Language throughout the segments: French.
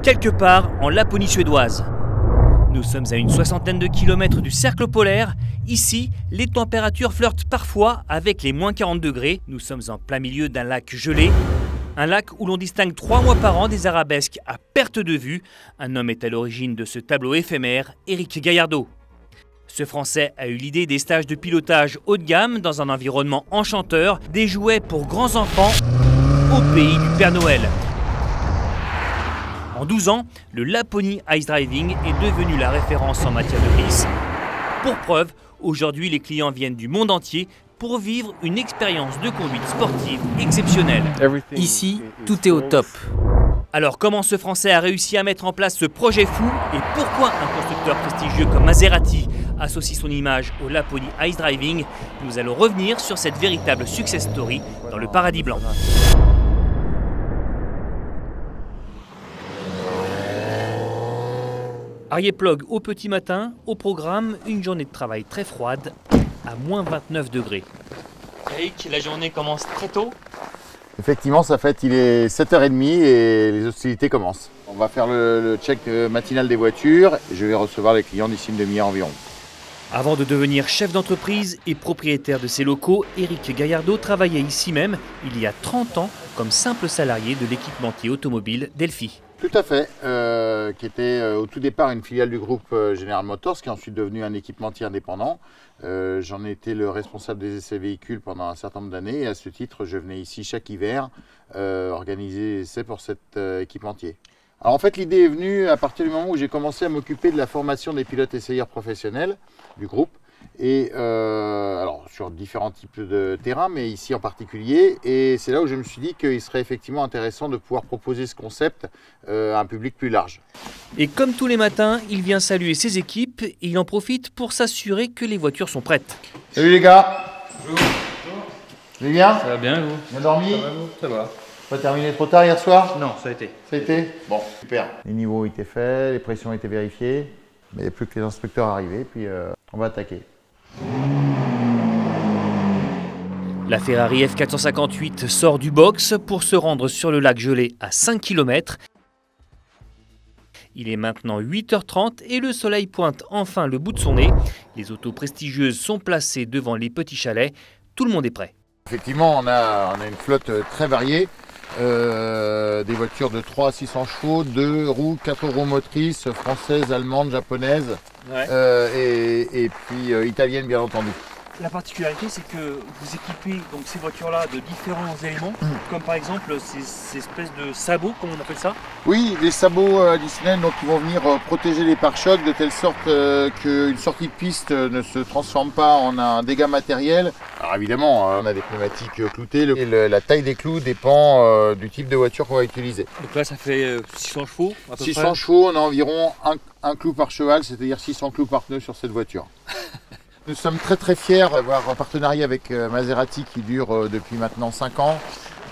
quelque part en Laponie suédoise. Nous sommes à une soixantaine de kilomètres du cercle polaire. Ici, les températures flirtent parfois avec les moins 40 degrés. Nous sommes en plein milieu d'un lac gelé. Un lac où l'on distingue 3 mois par an des arabesques à perte de vue. Un homme est à l'origine de ce tableau éphémère, Éric Gaillardeau. Ce Français a eu l'idée des stages de pilotage haut de gamme dans un environnement enchanteur, des jouets pour grands enfants au pays du Père Noël. En 12 ans, le Laponie Ice Driving est devenu la référence en matière de glisse. Pour preuve, aujourd'hui les clients viennent du monde entier pour vivre une expérience de conduite sportive exceptionnelle. Ici, tout est au top. Alors comment ce Français a réussi à mettre en place ce projet fou et pourquoi un constructeur prestigieux comme Maserati associe son image au Laponie Ice Driving? Nous allons revenir sur cette véritable success story dans le Paradis Blanc. Ariéplog au petit matin, au programme, une journée de travail très froide, à moins 29 degrés. Eric, la journée commence très tôt. Effectivement, il est 7h30 et les hostilités commencent. On va faire le check matinal des voitures et je vais recevoir les clients d'ici une demi-heure environ. Avant de devenir chef d'entreprise et propriétaire de ses locaux, Éric Gaillardeau travaillait ici même, il y a 30 ans, comme simple salarié de l'équipementier automobile Delphi. Tout à fait, qui était au tout départ une filiale du groupe General Motors, qui est ensuite devenu un équipementier indépendant. J'en ai été le responsable des essais véhicules pendant un certain nombre d'années et à ce titre, je venais ici chaque hiver organiser des essais pour cet équipementier. Alors en fait, l'idée est venue à partir du moment où j'ai commencé à m'occuper de la formation des pilotes essayeurs professionnels du groupe. Et alors sur différents types de terrains, mais ici en particulier. Et c'est là où je me suis dit qu'il serait effectivement intéressant de pouvoir proposer ce concept à un public plus large. Et comme tous les matins, il vient saluer ses équipes et il en profite pour s'assurer que les voitures sont prêtes. Salut les gars. Bonjour. Vous allez bien? Ça va bien vous? Bien dormi? Ça va. Pas terminé trop tard hier soir? Non, ça a été. Ça a été? Bon, super. Les niveaux ont été faits, les pressions ont été vérifiées. Mais il n'y a plus que les instructeurs arrivés, puis on va attaquer. La Ferrari F458 sort du box pour se rendre sur le lac gelé à 5 km. Il est maintenant 8h30 et le soleil pointe enfin le bout de son nez. Les autos prestigieuses sont placées devant les petits chalets. Tout le monde est prêt. Effectivement, on a une flotte très variée. Des voitures de 3 à 600 chevaux, 2 roues, 4 roues motrices, françaises, allemandes, japonaises et puis italiennes bien entendu. La particularité, c'est que vous équipez donc ces voitures-là de différents éléments, comme par exemple ces espèces de sabots, comme on appelle ça. Oui, des sabots additionnels donc, qui vont venir protéger les pare-chocs de telle sorte qu'une sortie de piste ne se transforme pas en un dégât matériel. Alors évidemment, on a des pneumatiques cloutées et la taille des clous dépend du type de voiture qu'on va utiliser. Donc là, ça fait 600 chevaux à peu 600 près. chevaux, on a environ un clou par cheval, c'est-à-dire 600 clous par pneu sur cette voiture. Nous sommes très fiers d'avoir un partenariat avec Maserati qui dure depuis maintenant 5 ans.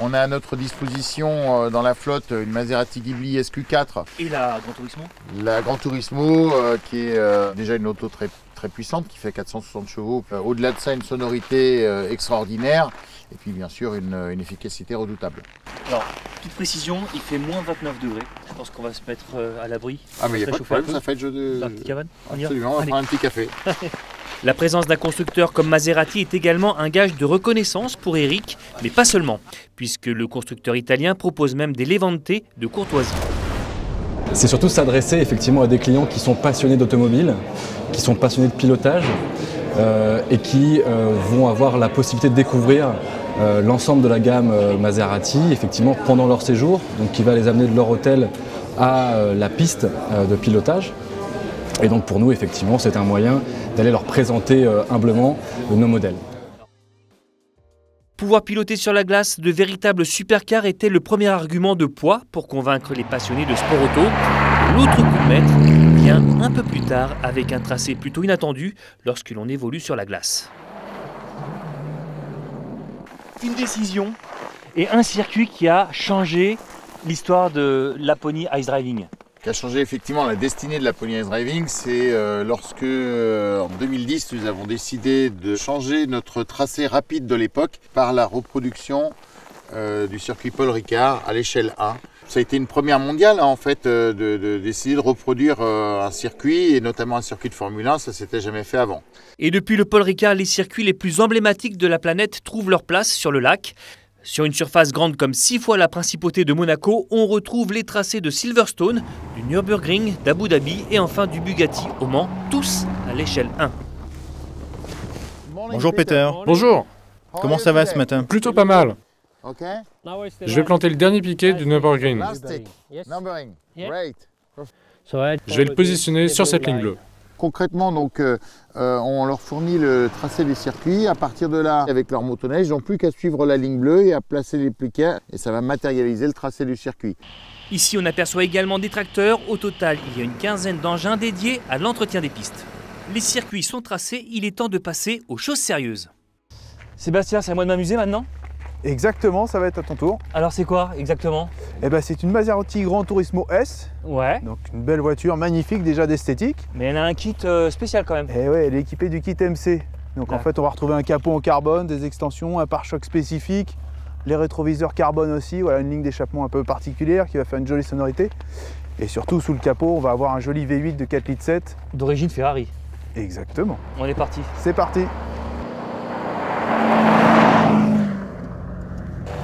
On a à notre disposition dans la flotte une Maserati Ghibli SQ4. Et la Gran Turismo. La Gran Turismo qui est déjà une auto très puissante qui fait 460 chevaux. Au-delà de ça, une sonorité extraordinaire et puis bien sûr une efficacité redoutable. Alors, toute précision, il fait moins 29 degrés. Je pense qu'on va se mettre à l'abri. Ah mais il n'y a pas de problème, ça fait le jeu de... Dans la petite cabane. Absolument, on va prendre un petit café. La présence d'un constructeur comme Maserati est également un gage de reconnaissance pour Éric, mais pas seulement, puisque le constructeur italien propose même des Levante de courtoisie. C'est surtout s'adresser effectivement à des clients qui sont passionnés d'automobile, qui sont passionnés de pilotage et qui vont avoir la possibilité de découvrir l'ensemble de la gamme Maserati effectivement pendant leur séjour, donc qui va les amener de leur hôtel à la piste de pilotage. Et donc pour nous, effectivement, c'est un moyen d'aller leur présenter humblement nos modèles. Pouvoir piloter sur la glace de véritables supercars était le premier argument de poids pour convaincre les passionnés de sport auto. L'autre coup de maître vient un peu plus tard avec un tracé plutôt inattendu lorsque l'on évolue sur la glace. Une décision et un circuit qui a changé l'histoire de Laponie Ice Driving. Qui a changé effectivement la destinée de Laponie Ice Driving, c'est lorsque en 2010 nous avons décidé de changer notre tracé rapide de l'époque par la reproduction du circuit Paul Ricard à l'échelle 1 Ça a été une première mondiale en fait d'essayer de reproduire un circuit et notamment un circuit de Formule 1, ça s'était jamais fait avant. Et depuis le Paul Ricard, les circuits les plus emblématiques de la planète trouvent leur place sur le lac. Sur une surface grande comme 6 fois la principauté de Monaco, on retrouve les tracés de Silverstone, du Nürburgring, d'Abu Dhabi et enfin du Bugatti au Mans, tous à l'échelle 1. Bonjour Peter. Bonjour, Comment ça va ce matin? plutôt pas mal. Je vais planter le dernier piquet du Nürburgring. Je vais le positionner sur cette ligne bleue. Concrètement, donc, on leur fournit le tracé des circuits. À partir de là, avec leur motoneige, ils n'ont plus qu'à suivre la ligne bleue et à placer les pliquets. Et ça va matérialiser le tracé du circuit. Ici, on aperçoit également des tracteurs. Au total, il y a une quinzaine d'engins dédiés à l'entretien des pistes. Les circuits sont tracés, il est temps de passer aux choses sérieuses. Sébastien, c'est à moi de m'amuser maintenant? Exactement, ça va être à ton tour. Alors c'est quoi exactement? Eh ben, c'est une Maserati Gran Turismo S. Ouais. Donc une belle voiture, magnifique déjà d'esthétique. Mais elle a un kit spécial quand même. Et ouais, elle est équipée du kit MC. Donc en fait, on va retrouver un capot en carbone, des extensions, un pare-choc spécifique, les rétroviseurs carbone aussi, voilà une ligne d'échappement un peu particulière qui va faire une jolie sonorité. Et surtout sous le capot, on va avoir un joli V8 de 4,7 litres. D'origine Ferrari. Exactement. On est parti. C'est parti.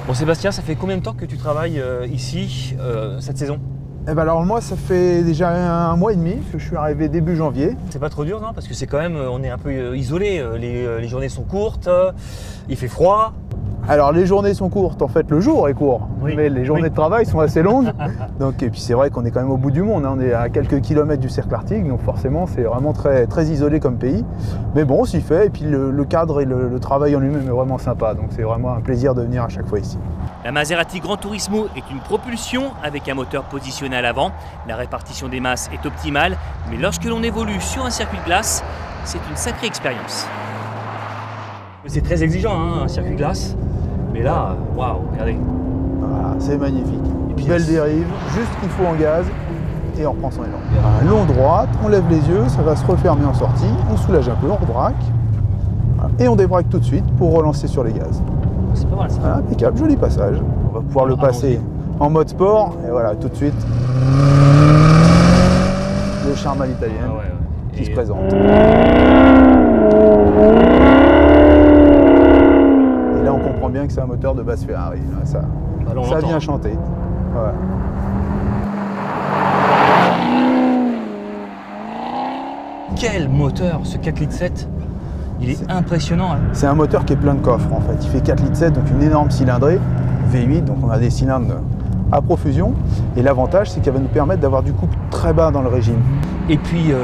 Bon Sébastien, ça fait combien de temps que tu travailles ici cette saison? Eh ben alors moi, ça fait déjà un mois et demi que je suis arrivé début janvier. C'est pas trop dur non? Parce que c'est quand même, on est un peu isolé, les journées sont courtes, il fait froid. Alors les journées sont courtes, en fait le jour est court, Oui. mais les journées de travail sont assez longues. Donc, et puis c'est vrai qu'on est quand même au bout du monde, hein. On est à quelques kilomètres du cercle arctique, donc forcément c'est vraiment très isolé comme pays. Mais bon, on s'y fait, et puis le cadre et le travail en lui-même est vraiment sympa, donc c'est vraiment un plaisir de venir à chaque fois ici. La Maserati Gran Turismo est une propulsion avec un moteur positionné à l'avant. La répartition des masses est optimale, mais lorsque l'on évolue sur un circuit de glace, c'est une sacrée expérience. C'est très exigeant hein, un circuit de glace, mais là, waouh, regardez. Voilà, c'est magnifique. Et puis belle dérive, juste ce qu'il faut en gaz, et on reprend son élan. Un long droite, on lève les yeux, ça va se refermer en sortie, on soulage un peu, on rebraque, voilà, et on débraque tout de suite pour relancer sur les gaz. C'est pas mal ça. Voilà, impeccable, joli passage. On va pouvoir le passer en mode sport, et voilà, tout de suite, le charme à l'italienne qui se présente. Et là, on comprend bien que c'est un moteur de base Ferrari. Là, ça vient chanter. Ouais. Quel moteur, ce 4,7 litres. Il est impressionnant. Hein. C'est un moteur qui est plein de coffres en fait. Il fait 4,7 litres, donc une énorme cylindrée, V8, donc on a des cylindres à profusion. Et l'avantage, c'est qu'elle va nous permettre d'avoir du couple très bas dans le régime. Et puis, il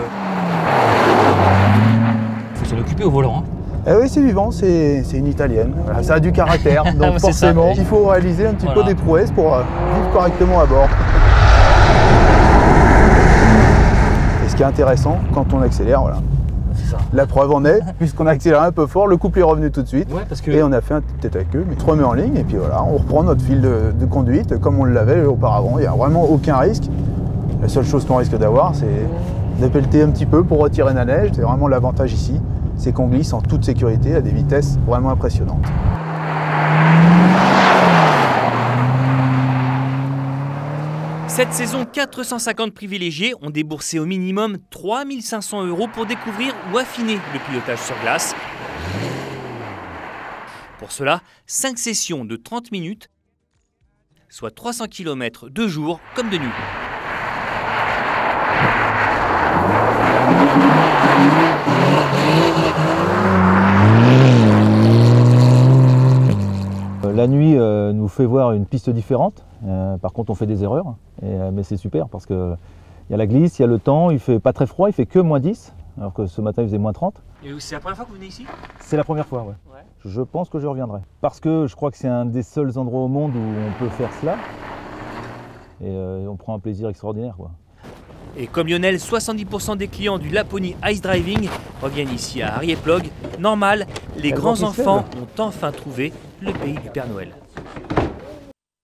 faut s'en occuper au volant. Hein. Eh oui, c'est vivant, c'est une italienne. Voilà, ça a du caractère, donc forcément, il faut réaliser un petit peu des prouesses pour vivre correctement à bord. Et ce qui est intéressant, quand on accélère, voilà. Ça. La preuve en est, puisqu'on a accéléré un peu fort, le couple est revenu tout de suite. Ouais, parce que... Et on a fait un tête à queue, mais on se remet en ligne, et puis voilà, on reprend notre fil de conduite comme on l'avait auparavant. Il n'y a vraiment aucun risque. La seule chose qu'on risque d'avoir, c'est de pelleter un petit peu pour retirer la neige. C'est vraiment l'avantage ici, c'est qu'on glisse en toute sécurité à des vitesses vraiment impressionnantes. Cette saison, 450 privilégiés ont déboursé au minimum 3 500 € pour découvrir ou affiner le pilotage sur glace. Pour cela, 5 sessions de 30 minutes, soit 300 km de jour comme de nuit. La nuit nous fait voir une piste différente, par contre on fait des erreurs, mais c'est super parce qu'il y a la glisse, il y a le temps, il fait pas très froid, il fait que -10, alors que ce matin il faisait -30. Et c'est la première fois que vous venez ici? C'est la première fois, ouais. Je pense que je reviendrai. Parce que je crois que c'est un des seuls endroits au monde où on peut faire cela, et on prend un plaisir extraordinaire, quoi. Et comme Lionel, 70% des clients du Laponie Ice Driving reviennent ici à Harriet-Plog. Normal, les grands enfants ont enfin trouvé le pays du Père Noël.